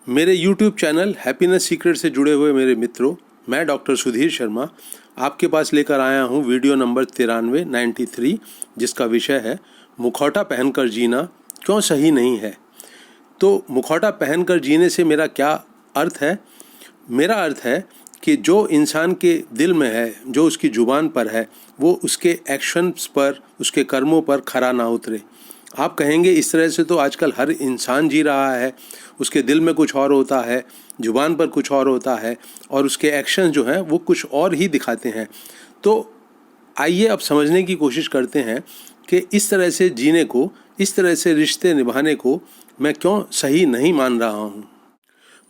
मेरे YouTube channel happiness secret से जुड़े हुए मेरे मित्रों, मैं डॉक्टर सुधीर शर्मा आपके पास लेकर आया हूँ वीडियो नंबर 93 जिसका विषय है मुखौटा पहनकर जीना क्यों सही नहीं है। तो मुखौटा पहनकर जीने से मेरा क्या अर्थ है? मेरा अर्थ है कि जो इंसान के दिल में है, जो उसकी ज़ुबान पर है, वो उसके एक्शंस पर, उसके कर्मों पर खरा ना उतरे। आप कहेंगे इस तरह से तो आजकल हर इंसान जी रहा है, उसके दिल में कुछ और होता है, ज़ुबान पर कुछ और होता है और उसके एक्शन जो हैं वो कुछ और ही दिखाते हैं। तो आइए अब समझने की कोशिश करते हैं कि इस तरह से जीने को, इस तरह से रिश्ते निभाने को मैं क्यों सही नहीं मान रहा हूँ।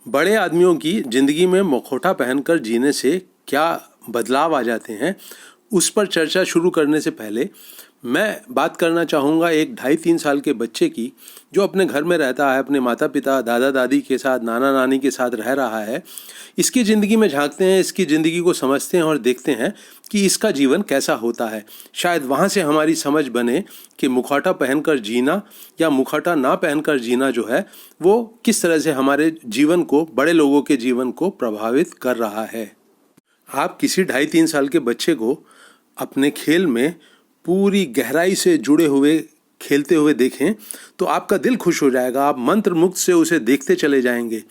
बड़े आदमियों की ज़िंदगी में मुखौटा पहनकर जीने से क्या बदलाव आ जाते हैं, उस पर चर्चा शुरू करने से पहले मैं बात करना चाहूँगा एक 2.5-3 साल के बच्चे की, जो अपने घर में रहता है, अपने माता पिता, दादा दादी के साथ, नाना नानी के साथ रह रहा है। इसकी ज़िंदगी में झांकते हैं, इसकी ज़िंदगी को समझते हैं और देखते हैं कि इसका जीवन कैसा होता है। शायद वहाँ से हमारी समझ बने कि मुखौटा पहनकर जीना या मुखौटा ना पहनकर जीना जो है वो किस तरह से हमारे जीवन को, बड़े लोगों के जीवन को प्रभावित कर रहा है। आप किसी 2.5-3 साल के बच्चे को अपने खेल में पूरी गहराई से जुड़े हुए खेलते हुए देखें तो आपका दिल खुश हो जाएगा। आप मंत्र मुग्ध से उसे देखते चले जाएंगे।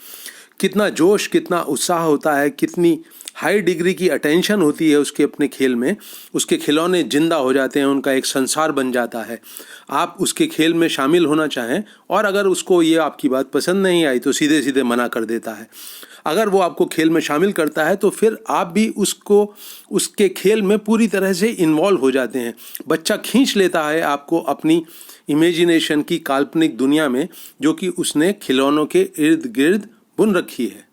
कितना जोश, कितना उत्साह होता है, कितनी हाई डिग्री की अटेंशन होती है उसके अपने खेल में। उसके खिलौने जिंदा हो जाते हैं, उनका एक संसार बन जाता है। आप उसके खेल में शामिल होना चाहें और अगर उसको ये आपकी बात पसंद नहीं आई तो सीधे सीधे मना कर देता है। अगर वो आपको खेल में शामिल करता है तो फिर आप भी उसको, उसके खेल में पूरी तरह से इन्वॉल्व हो जाते हैं। बच्चा खींच लेता है आपको अपनी इमेजिनेशन की काल्पनिक दुनिया में, जो कि उसने खिलौनों के इर्द गिर्द बुन रखी है।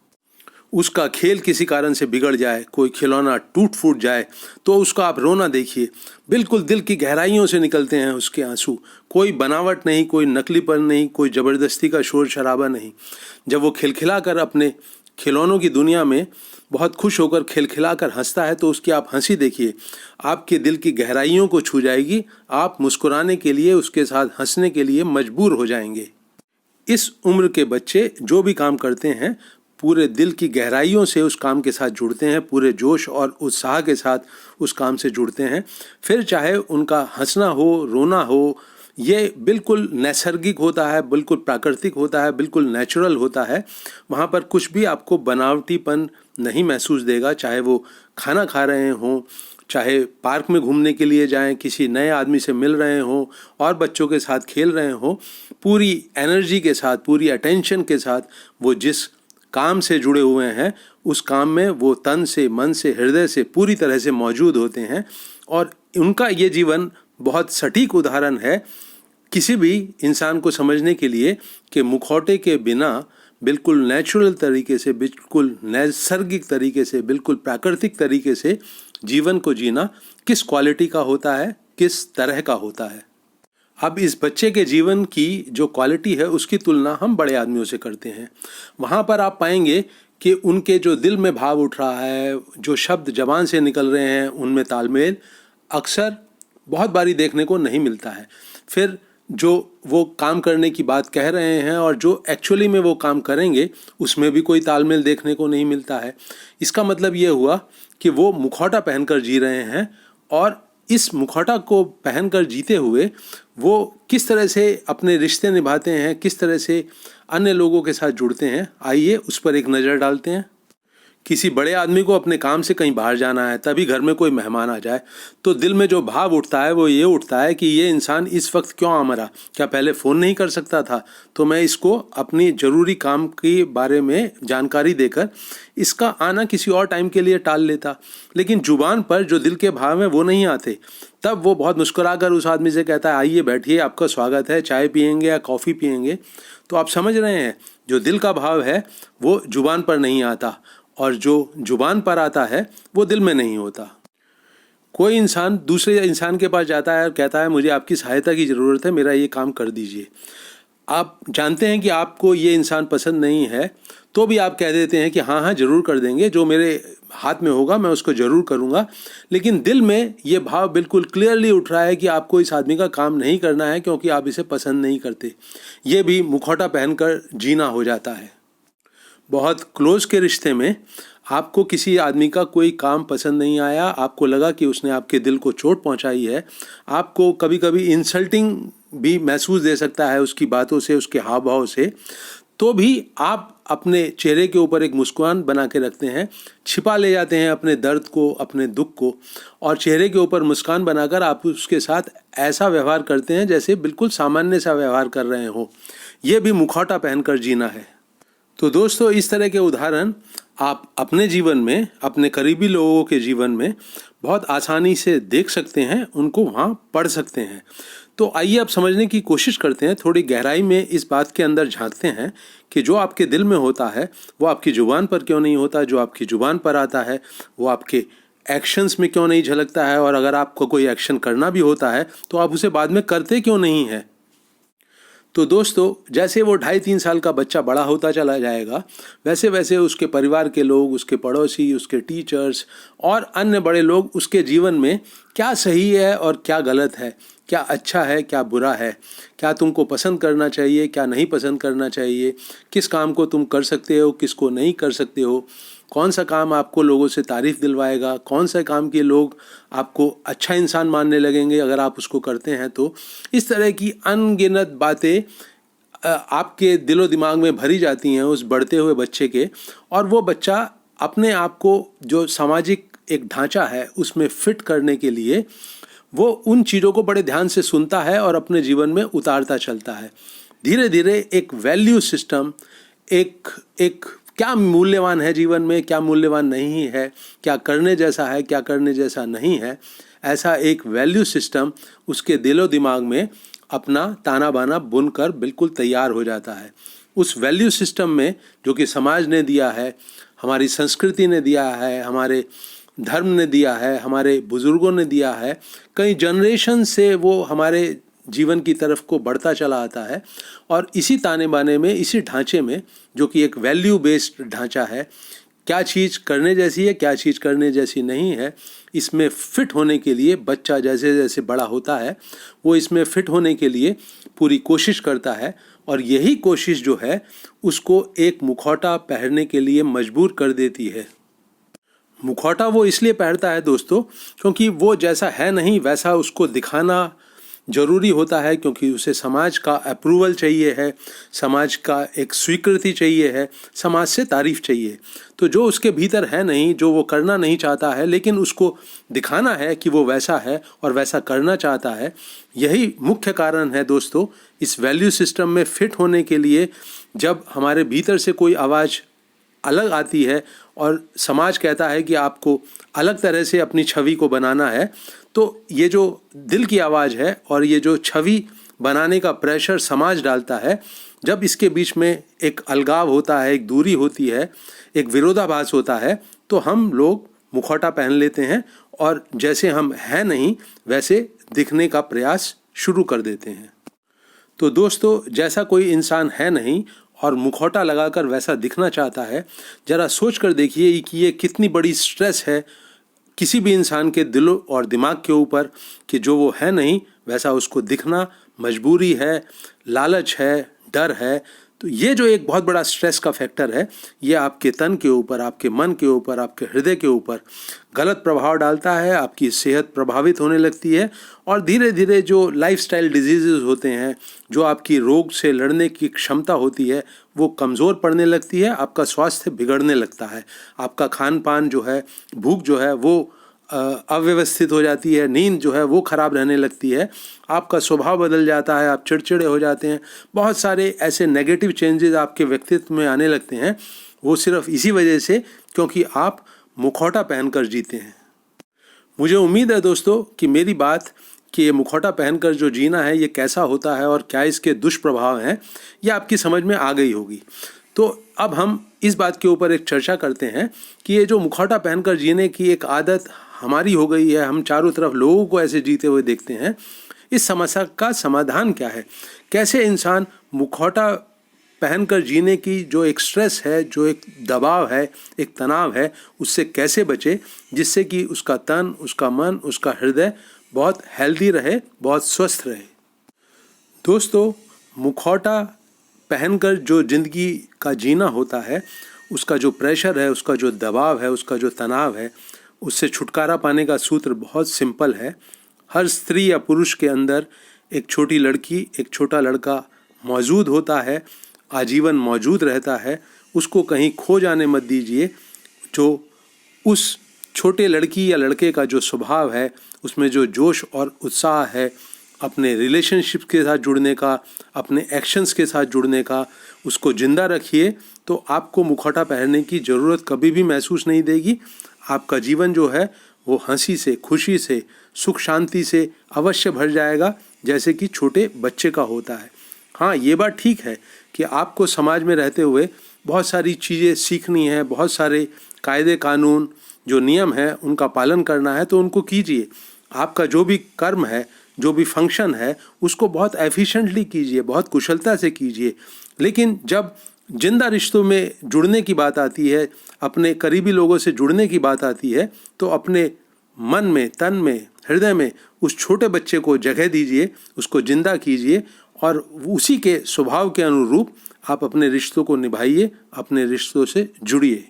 उसका खेल किसी कारण से बिगड़ जाए, कोई खिलौना टूट फूट जाए तो उसका आप रोना देखिए। बिल्कुल दिल की गहराइयों से निकलते हैं उसके आंसू। कोई बनावट नहीं, कोई नकलीपन नहीं, कोई ज़बरदस्ती का शोर शराबा नहीं। जब वो खिलखिला कर अपने खिलौनों की दुनिया में बहुत खुश होकर खिलखिला कर हंसता है तो उसकी आप हंसी देखिए, आपके दिल की गहराइयों को छू जाएगी। आप मुस्कुराने के लिए, उसके साथ हंसने के लिए मजबूर हो जाएंगे। इस उम्र के बच्चे जो भी काम करते हैं पूरे दिल की गहराइयों से उस काम के साथ जुड़ते हैं, पूरे जोश और उत्साह के साथ उस काम से जुड़ते हैं। फिर चाहे उनका हंसना हो, रोना हो, ये बिल्कुल नैसर्गिक होता है, बिल्कुल प्राकृतिक होता है, बिल्कुल नेचुरल होता है। वहाँ पर कुछ भी आपको बनावटीपन नहीं महसूस देगा। चाहे वो खाना खा रहे हों, चाहे पार्क में घूमने के लिए जाएं, किसी नए आदमी से मिल रहे हों और बच्चों के साथ खेल रहे हों, पूरी एनर्जी के साथ, पूरी अटेंशन के साथ वो जिस काम से जुड़े हुए हैं उस काम में वो तन से, मन से, हृदय से पूरी तरह से मौजूद होते हैं। और उनका ये जीवन बहुत सटीक उदाहरण है किसी भी इंसान को समझने के लिए कि मुखौटे के बिना बिल्कुल नेचुरल तरीके से, बिल्कुल नैसर्गिक तरीके से, बिल्कुल प्राकृतिक तरीके से जीवन को जीना किस क्वालिटी का होता है, किस तरह का होता है। अब इस बच्चे के जीवन की जो क्वालिटी है उसकी तुलना हम बड़े आदमियों से करते हैं। वहाँ पर आप पाएंगे कि उनके जो दिल में भाव उठ रहा है, जो शब्द जबान से निकल रहे हैं, उनमें तालमेल अक्सर बहुत बारी देखने को नहीं मिलता है। फिर जो वो काम करने की बात कह रहे हैं और जो एक्चुअली में वो काम करेंगे उसमें भी कोई तालमेल देखने को नहीं मिलता है। इसका मतलब ये हुआ कि वो मुखौटा पहनकर जी रहे हैं और इस मुखौटा को पहनकर जीते हुए वो किस तरह से अपने रिश्ते निभाते हैं, किस तरह से अन्य लोगों के साथ जुड़ते हैं, आइए उस पर एक नज़र डालते हैं। किसी बड़े आदमी को अपने काम से कहीं बाहर जाना है, तभी घर में कोई मेहमान आ जाए तो दिल में जो भाव उठता है वो ये उठता है कि ये इंसान इस वक्त क्यों आ मरा, क्या पहले फ़ोन नहीं कर सकता था तो मैं इसको अपनी ज़रूरी काम के बारे में जानकारी देकर इसका आना किसी और टाइम के लिए टाल लेता। लेकिन जुबान पर जो दिल के भाव हैं वो नहीं आते। तब वो बहुत मुस्कुरा कर उस आदमी से कहता है आइए बैठिए, आपका स्वागत है, चाय पियेंगे या कॉफ़ी पियेंगे। तो आप समझ रहे हैं जो दिल का भाव है वो जुबान पर नहीं आता और जो जुबान पर आता है वो दिल में नहीं होता। कोई इंसान दूसरे इंसान के पास जाता है और कहता है मुझे आपकी सहायता की ज़रूरत है, मेरा ये काम कर दीजिए। आप जानते हैं कि आपको ये इंसान पसंद नहीं है तो भी आप कह देते हैं कि हाँ हाँ ज़रूर कर देंगे, जो मेरे हाथ में होगा मैं उसको ज़रूर करूँगा। लेकिन दिल में ये भाव बिल्कुल क्लियरली उठ रहा है कि आपको इस आदमी का काम नहीं करना है क्योंकि आप इसे पसंद नहीं करते। ये भी मुखौटा पहनकर जीना हो जाता है। बहुत क्लोज के रिश्ते में आपको किसी आदमी का कोई काम पसंद नहीं आया, आपको लगा कि उसने आपके दिल को चोट पहुंचाई है, आपको कभी कभी इंसल्टिंग भी महसूस दे सकता है उसकी बातों से, उसके हाव भाव से, तो भी आप अपने चेहरे के ऊपर एक मुस्कान बना के रखते हैं, छिपा ले जाते हैं अपने दर्द को, अपने दुख को, और चेहरे के ऊपर मुस्कान बनाकर आप उसके साथ ऐसा व्यवहार करते हैं जैसे बिल्कुल सामान्य सा व्यवहार कर रहे हो। ये भी मुखौटा पहनकर जीना है। तो दोस्तों, इस तरह के उदाहरण आप अपने जीवन में, अपने करीबी लोगों के जीवन में बहुत आसानी से देख सकते हैं, उनको वहाँ पढ़ सकते हैं। तो आइए अब समझने की कोशिश करते हैं, थोड़ी गहराई में इस बात के अंदर झांकते हैं कि जो आपके दिल में होता है वो आपकी ज़ुबान पर क्यों नहीं होता, जो आपकी ज़ुबान पर आता है वो आपके एक्शंस में क्यों नहीं झलकता है, और अगर आपको कोई एक्शन करना भी होता है तो आप उसे बाद में करते क्यों नहीं हैं। तो दोस्तों, जैसे वो 2.5-3 साल का बच्चा बड़ा होता चला जाएगा, वैसे वैसे उसके परिवार के लोग, उसके पड़ोसी, उसके टीचर्स और अन्य बड़े लोग उसके जीवन में क्या सही है और क्या गलत है, क्या अच्छा है क्या बुरा है, क्या तुमको पसंद करना चाहिए क्या नहीं पसंद करना चाहिए, किस काम को तुम कर सकते हो किसको नहीं कर सकते हो, कौन सा काम आपको लोगों से तारीफ़ दिलवाएगा, कौन सा काम के लोग आपको अच्छा इंसान मानने लगेंगे अगर आप उसको करते हैं तो। इस तरह की अनगिनत बातें आपके दिलो दिमाग में भरी जाती हैं उस बढ़ते हुए बच्चे के, और वो बच्चा अपने आप को जो सामाजिक एक ढांचा है उसमें फिट करने के लिए वो उन चीज़ों को बड़े ध्यान से सुनता है और अपने जीवन में उतारता चलता है। धीरे धीरे एक वैल्यू सिस्टम, एक क्या मूल्यवान है जीवन में, क्या मूल्यवान नहीं है, क्या करने जैसा है क्या करने जैसा नहीं है, ऐसा एक वैल्यू सिस्टम उसके दिलो दिमाग में अपना ताना बाना बुनकर बिल्कुल तैयार हो जाता है। उस वैल्यू सिस्टम में जो कि समाज ने दिया है, हमारी संस्कृति ने दिया है, हमारे धर्म ने दिया है, हमारे बुजुर्गों ने दिया है, कई जनरेशन से वो हमारे जीवन की तरफ को बढ़ता चला आता है, और इसी ताने बाने में, इसी ढांचे में जो कि एक वैल्यू बेस्ड ढांचा है, क्या चीज़ करने जैसी है क्या चीज़ करने जैसी नहीं है, इसमें फिट होने के लिए बच्चा जैसे जैसे बड़ा होता है वो इसमें फिट होने के लिए पूरी कोशिश करता है, और यही कोशिश जो है उसको एक मुखौटा पहनने के लिए मजबूर कर देती है। मुखौटा वो इसलिए पहनता है दोस्तों क्योंकि वो जैसा है नहीं वैसा उसको दिखाना जरूरी होता है, क्योंकि उसे समाज का अप्रूवल चाहिए है, समाज का एक स्वीकृति चाहिए है, समाज से तारीफ चाहिए। तो जो उसके भीतर है नहीं, जो वो करना नहीं चाहता है लेकिन उसको दिखाना है कि वो वैसा है और वैसा करना चाहता है, यही मुख्य कारण है दोस्तों इस वैल्यू सिस्टम में फिट होने के लिए। जब हमारे भीतर से कोई आवाज़ अलग आती है और समाज कहता है कि आपको अलग तरह से अपनी छवि को बनाना है, तो ये जो दिल की आवाज़ है और ये जो छवि बनाने का प्रेशर समाज डालता है, जब इसके बीच में एक अलगाव होता है, एक दूरी होती है, एक विरोधाभास होता है, तो हम लोग मुखौटा पहन लेते हैं और जैसे हम हैं नहीं वैसे दिखने का प्रयास शुरू कर देते हैं। तो दोस्तों, जैसा कोई इंसान है नहीं और मुखौटा लगाकर वैसा दिखना चाहता है, ज़रा सोच कर देखिए कि ये कितनी बड़ी स्ट्रेस है किसी भी इंसान के दिल और दिमाग के ऊपर, कि जो वो है नहीं वैसा उसको दिखना मजबूरी है, लालच है, डर है। तो ये जो एक बहुत बड़ा स्ट्रेस का फैक्टर है, ये आपके तन के ऊपर, आपके मन के ऊपर, आपके हृदय के ऊपर गलत प्रभाव डालता है, आपकी सेहत प्रभावित होने लगती है, और धीरे धीरे जो लाइफस्टाइल डिजीज़ेस होते हैं, जो आपकी रोग से लड़ने की क्षमता होती है वो कमज़ोर पड़ने लगती है, आपका स्वास्थ्य बिगड़ने लगता है, आपका खान पान जो है, भूख जो है वो अव्यवस्थित हो जाती है, नींद जो है वो खराब रहने लगती है, आपका स्वभाव बदल जाता है, आप चिड़चिड़े हो जाते हैं, बहुत सारे ऐसे नेगेटिव चेंजेस आपके व्यक्तित्व में आने लगते हैं। वो सिर्फ इसी वजह से क्योंकि आप मुखौटा पहनकर जीते हैं। मुझे उम्मीद है दोस्तों कि मेरी बात कि ये मुखौटा पहनकर जो जीना है ये कैसा होता है और क्या इसके दुष्प्रभाव हैं, ये आपकी समझ में आ गई होगी। तो अब हम इस बात के ऊपर एक चर्चा करते हैं कि ये जो मुखौटा पहनकर जीने की एक आदत हमारी हो गई है, हम चारों तरफ लोगों को ऐसे जीते हुए देखते हैं, इस समस्या का समाधान क्या है, कैसे इंसान मुखौटा पहनकर जीने की जो एक स्ट्रेस है, जो एक दबाव है, एक तनाव है, उससे कैसे बचे, जिससे कि उसका तन, उसका मन, उसका हृदय बहुत हेल्दी रहे, बहुत स्वस्थ रहे। दोस्तों, मुखौटा पहनकर जो ज़िंदगी का जीना होता है उसका जो प्रेशर है, उसका जो दबाव है, उसका जो तनाव है, उससे छुटकारा पाने का सूत्र बहुत सिंपल है। हर स्त्री या पुरुष के अंदर एक छोटी लड़की, एक छोटा लड़का मौजूद होता है, आजीवन मौजूद रहता है। उसको कहीं खो जाने मत दीजिए। जो उस छोटे लड़की या लड़के का जो स्वभाव है, उसमें जो जोश और उत्साह है अपने रिलेशनशिप के साथ जुड़ने का, अपने एक्शंस के साथ जुड़ने का, उसको जिंदा रखिए। तो आपको मुखौटा पहनने की ज़रूरत कभी भी महसूस नहीं देगी। आपका जीवन जो है वो हंसी से, खुशी से, सुख शांति से अवश्य भर जाएगा, जैसे कि छोटे बच्चे का होता है। हाँ, ये बात ठीक है कि आपको समाज में रहते हुए बहुत सारी चीज़ें सीखनी है, बहुत सारे कायदे कानून जो नियम है उनका पालन करना है, तो उनको कीजिए। आपका जो भी कर्म है, जो भी फंक्शन है, उसको बहुत एफिशिएंटली कीजिए, बहुत कुशलता से कीजिए। लेकिन जब जिंदा रिश्तों में जुड़ने की बात आती है, अपने करीबी लोगों से जुड़ने की बात आती है, तो अपने मन में, तन में, हृदय में उस छोटे बच्चे को जगह दीजिए, उसको जिंदा कीजिए और उसी के स्वभाव के अनुरूप आप अपने रिश्तों को निभाइए, अपने रिश्तों से जुड़िए।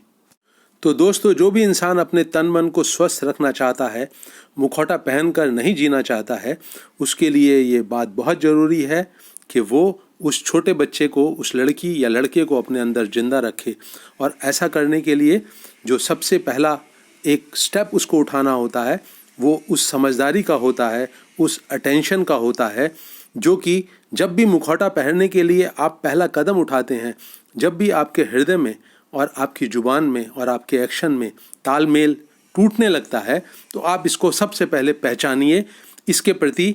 तो दोस्तों, जो भी इंसान अपने तन मन को स्वस्थ रखना चाहता है, मुखौटा पहनकर नहीं जीना चाहता है, उसके लिए ये बात बहुत ज़रूरी है कि वो उस छोटे बच्चे को, उस लड़की या लड़के को अपने अंदर जिंदा रखे। और ऐसा करने के लिए जो सबसे पहला एक स्टेप उसको उठाना होता है, वो उस समझदारी का होता है, उस अटेंशन का होता है, जो कि जब भी मुखौटा पहनने के लिए आप पहला कदम उठाते हैं, जब भी आपके हृदय में और आपकी जुबान में और आपके एक्शन में तालमेल टूटने लगता है, तो आप इसको सबसे पहले पहचानिए, इसके प्रति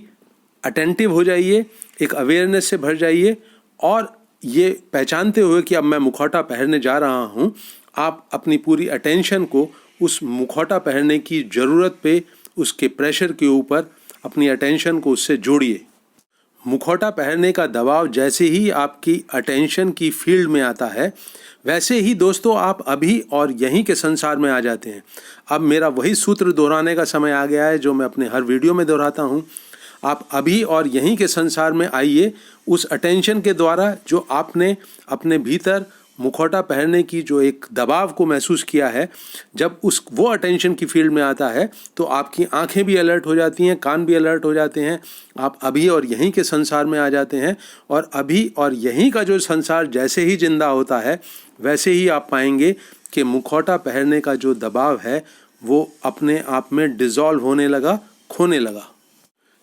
अटेंटिव हो जाइए, एक अवेयरनेस से भर जाइए और ये पहचानते हुए कि अब मैं मुखौटा पहनने जा रहा हूँ, आप अपनी पूरी अटेंशन को उस मुखौटा पहनने की ज़रूरत पे, उसके प्रेशर के ऊपर अपनी अटेंशन को उससे जोड़िए। मुखौटा पहनने का दबाव जैसे ही आपकी अटेंशन की फील्ड में आता है, वैसे ही दोस्तों आप अभी और यहीं के संसार में आ जाते हैं। अब मेरा वही सूत्र दोहराने का समय आ गया है जो मैं अपने हर वीडियो में दोहराता हूँ। आप अभी और यहीं के संसार में आइए उस अटेंशन के द्वारा जो आपने अपने भीतर मुखौटा पहनने की जो एक दबाव को महसूस किया है। जब वो अटेंशन की फील्ड में आता है तो आपकी आंखें भी अलर्ट हो जाती हैं, कान भी अलर्ट हो जाते हैं, आप अभी और यहीं के संसार में आ जाते हैं। और अभी और यहीं का जो संसार जैसे ही जिंदा होता है, वैसे ही आप पाएंगे कि मुखौटा पहनने का जो दबाव है वो अपने आप में डिसॉल्व होने लगा, खोने लगा।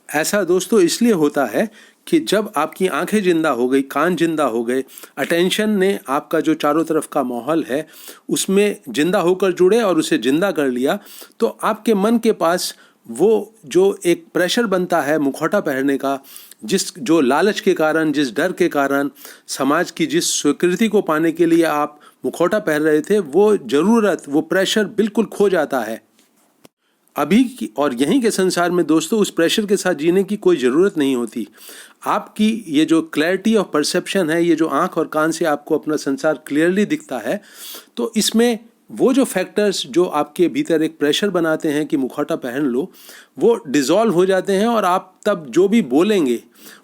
ऐसा दोस्तों इसलिए होता है कि जब आपकी आंखें जिंदा हो गई, कान जिंदा हो गए, अटेंशन ने आपका जो चारों तरफ का माहौल है उसमें जिंदा होकर जुड़े और उसे जिंदा कर लिया, तो आपके मन के पास वो जो एक प्रेशर बनता है मुखौटा पहनने का, जो लालच के कारण, जिस डर के कारण, समाज की जिस स्वीकृति को पाने के लिए आप मुखौटा पहन रहे थे, वो ज़रूरत, वो प्रेशर बिल्कुल खो जाता है। अभी की और यहीं के संसार में दोस्तों उस प्रेशर के साथ जीने की कोई ज़रूरत नहीं होती। आपकी ये जो क्लैरिटी ऑफ परसेप्शन है, ये जो आँख और कान से आपको अपना संसार क्लियरली दिखता है, तो इसमें वो जो फैक्टर्स जो आपके भीतर एक प्रेशर बनाते हैं कि मुखौटा पहन लो, वो डिसॉल्व हो जाते हैं और आप तब जो भी बोलेंगे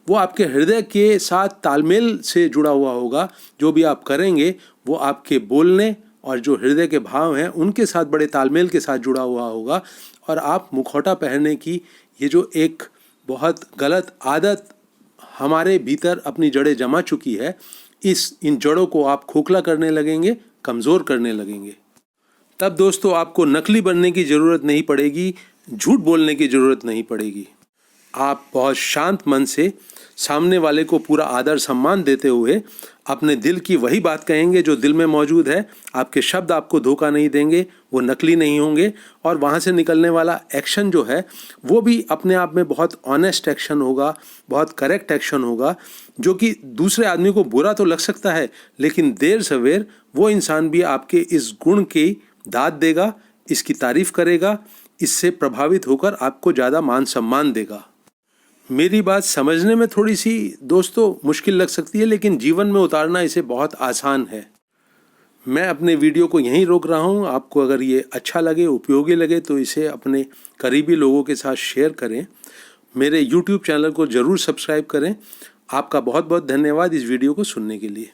वो आपके हृदय के साथ तालमेल से जुड़ा हुआ होगा। जो भी आप करेंगे वो आपके बोलने और जो हृदय के भाव हैं उनके साथ बड़े तालमेल के साथ जुड़ा हुआ होगा। और आप मुखौटा पहनने की ये जो एक बहुत गलत आदत हमारे भीतर अपनी जड़ें जमा चुकी है, इन जड़ों को आप खोखला करने लगेंगे, कमज़ोर करने लगेंगे। तब दोस्तों आपको नकली बनने की ज़रूरत नहीं पड़ेगी, झूठ बोलने की ज़रूरत नहीं पड़ेगी। आप बहुत शांत मन से सामने वाले को पूरा आदर सम्मान देते हुए अपने दिल की वही बात कहेंगे जो दिल में मौजूद है। आपके शब्द आपको धोखा नहीं देंगे, वो नकली नहीं होंगे और वहाँ से निकलने वाला एक्शन जो है वो भी अपने आप में बहुत ऑनेस्ट एक्शन होगा, बहुत करेक्ट एक्शन होगा, जो कि दूसरे आदमी को बुरा तो लग सकता है लेकिन देर सवेर वो इंसान भी आपके इस गुण की दाद देगा, इसकी तारीफ करेगा, इससे प्रभावित होकर आपको ज़्यादा मान सम्मान देगा। मेरी बात समझने में थोड़ी सी दोस्तों मुश्किल लग सकती है, लेकिन जीवन में उतारना इसे बहुत आसान है। मैं अपने वीडियो को यहीं रोक रहा हूँ। आपको अगर ये अच्छा लगे, उपयोगी लगे, तो इसे अपने करीबी लोगों के साथ शेयर करें। मेरे YouTube चैनल को ज़रूर सब्सक्राइब करें। आपका बहुत बहुत धन्यवाद इस वीडियो को सुनने के लिए।